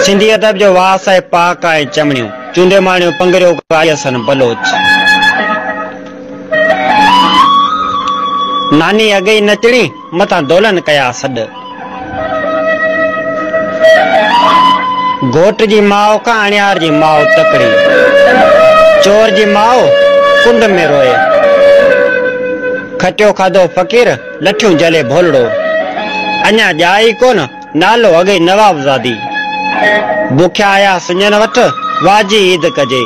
सिंधी अदब जो वास है पाक है चमड़ियों चूंडे माणियों पंगरियों कायसन बलोच। नानी अगई नचणी मथा दोलन कया सड। घोट जी माओ का अणियार जी माओ तकड़ी। चोर जी माओ कुंड में रोए। खटियो खादो फकीर लठियों जले भोलड़ो। अञा जाई कोन नालो अगई नवाबजादी। बुख्या आया सुञन वठ वाजी ईद कजे।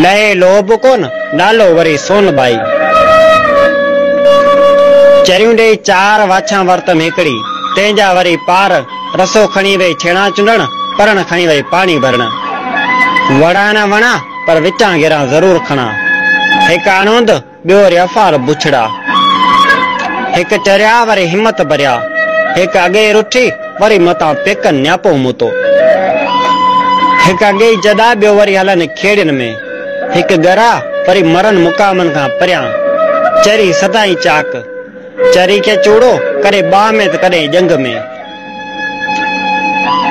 लहे लोभ कोन नालो वरी सोनबाई। चरियूं ॾेई चार वाछा वर्त में हिकड़ी तंहिंजा वरी पार रसो खणी वई छेणा चुंडण परण खणी वई पानी भरण। वड़ा न वणा पर विचां गिरा जरूर खणा। हिक अणोंद ॿियो वरी अफार बुछड़ा। हिक चरिया वरी हिम्मत भरिया। हिक अॻे रुठी वरी मतां पेकन न्यापो मूतो। हिक अॻे जदा ॿियो वरी हलन खेड़िन में। हिक गरा वरी मरन मुकामन खां परियां। चरी सदाई चाक चरी के चूड़ो करे बाह में त कॾहिं जंग में।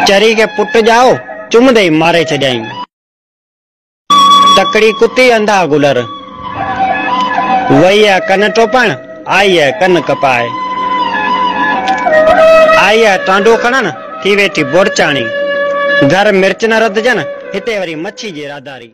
चरी के पुट जाओ चुमदे मारे छॾियई। तकड़ी कुत्ती अंधा गुलर वही है कन टोपण आई है कन कपाए। आई है टांडो खणन थी वेठी बोरचाणी। घर मिर्च न रधजन हिते वरी मच्छी जी राधारी।